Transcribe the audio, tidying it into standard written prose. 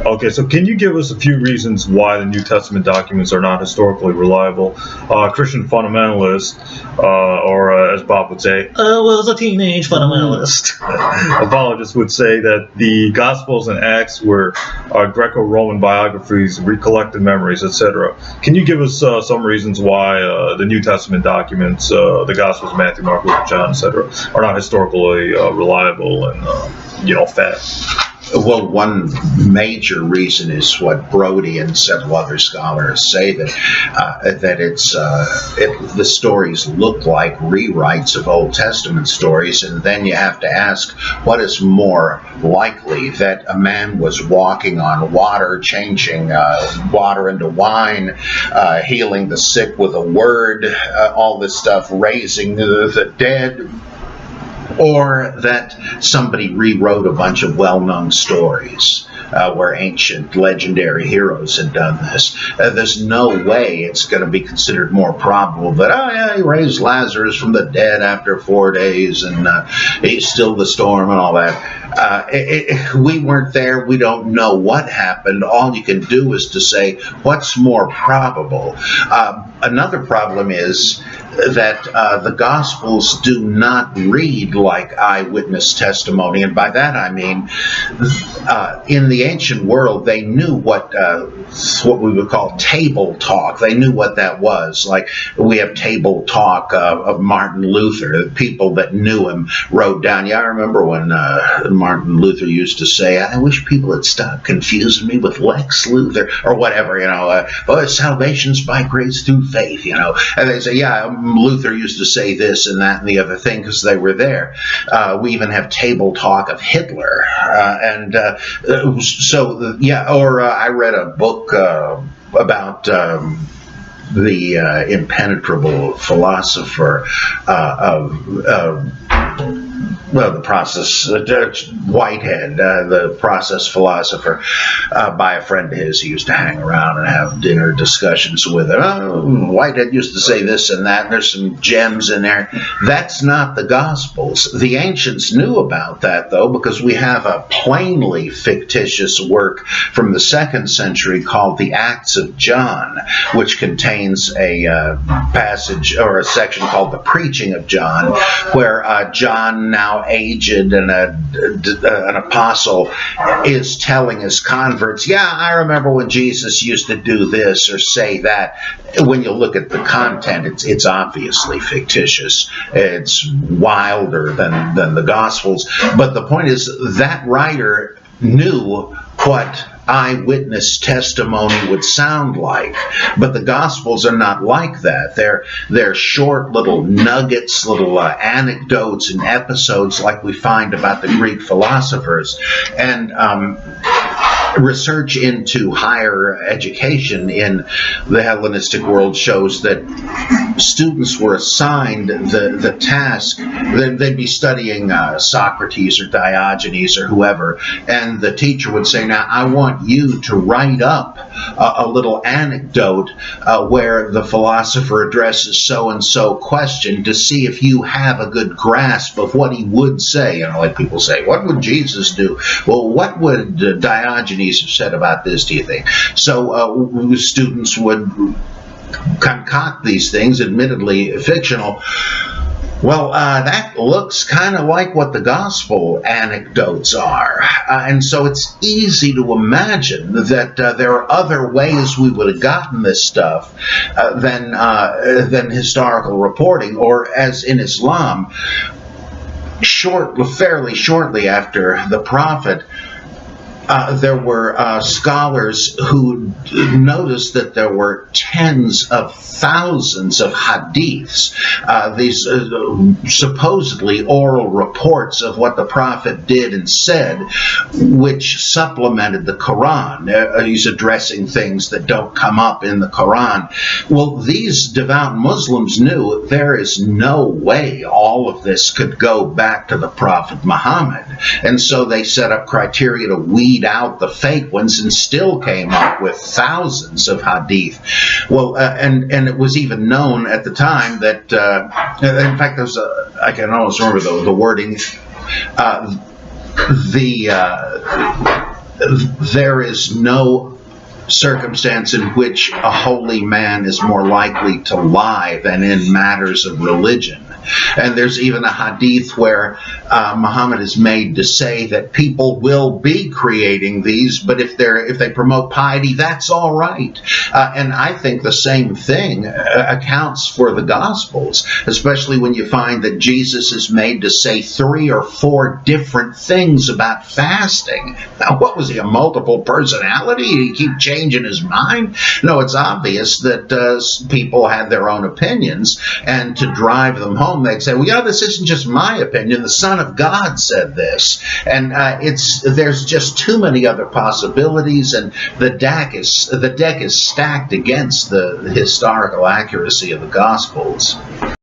Okay, so can you give us a few reasons why the New Testament documents are not historically reliable? Christian fundamentalists, or as Bob would say, I was a teenage fundamentalist. Apologists would say that the Gospels and Acts were Greco-Roman biographies, recollected memories, etc. Can you give us some reasons why the New Testament documents, the Gospels, Matthew, Mark, Luke, John, etc., are not historically reliable and, fact? Well, one major reason is what Brody and several other scholars say, that the stories look like rewrites of Old Testament stories, and then you have to ask, what is more likely, that a man was walking on water, changing water into wine, healing the sick with a word, all this stuff, raising the dead, or that somebody rewrote a bunch of well-known stories where ancient legendary heroes had done this? There's no way it's going to be considered more probable that, he raised Lazarus from the dead after 4 days and he stilled the storm and all that. We weren't there. We don't know what happened. All you can do is to say, what's more probable? Another problem is that the Gospels do not read like eyewitness testimony, and by that I mean, in the ancient world, they knew what we would call table talk. They knew what that was. Like, we have table talk of Martin Luther. People that knew him wrote down. Yeah, I remember when Martin Luther used to say, I wish people had stopped confusing me with Lex Luthor, or whatever, salvation's by grace through faith, and they say, Luther used to say this and that and the other thing because they were there. We even have table talk of Hitler. I read a book about the impenetrable philosopher the process, Whitehead, the process philosopher, by a friend of his. He used to hang around and have dinner discussions with him. Whitehead used to say this and that, and there's some gems in there. That's not the Gospels. The ancients knew about that, though, because we have a plainly fictitious work from the 2nd century called the Acts of John, which contains a passage or a section called the Preaching of John, where John, now aged and an apostle, is telling his converts, I remember when Jesus used to do this or say that. When you look at the content, it's obviously fictitious. It's wilder than the Gospels. But the point is, that writer knew what eyewitness testimony would sound like, but the Gospels are not like that. They're short little nuggets, little anecdotes and episodes like we find about the Greek philosophers. And research into higher education in the Hellenistic world shows that students were assigned the task that they'd be studying Socrates or Diogenes or whoever, and the teacher would say, now I want you to write up a little anecdote where the philosopher addresses so-and-so question to see if you have a good grasp of what he would say. Like people say, what would Jesus do? Well, what would Diogenes have said about this, do you think? So students would concoct these things, admittedly fictional. Well, that looks kind of like what the gospel anecdotes are. And so it's easy to imagine that there are other ways we would have gotten this stuff than historical reporting, or as in Islam, fairly shortly after the Prophet, there were scholars who noticed that there were tens of thousands of hadiths, these supposedly oral reports of what the Prophet did and said, which supplemented the Quran. He's addressing things that don't come up in the Quran. Well, these devout Muslims knew there is no way all of this could go back to the Prophet Muhammad. And so they set up criteria to weed out the fake ones and still came up with thousands of hadith. Well, and it was even known at the time that, in fact, there's I can almost remember the wording, there is no circumstance in which a holy man is more likely to lie than in matters of religion. And there's even a hadith where Muhammad is made to say that people will be creating these, but if they promote piety, that's all right. And I think the same thing accounts for the Gospels, especially when you find that Jesus is made to say 3 or 4 different things about fasting. Now, what was he, a multiple personality? Did he keep changing his mind? No, it's obvious that people had their own opinions, and to drive them home, they'd say, well, yeah, this isn't just my opinion. The Son of God said this. And there's just too many other possibilities, and the deck is stacked against the historical accuracy of the Gospels.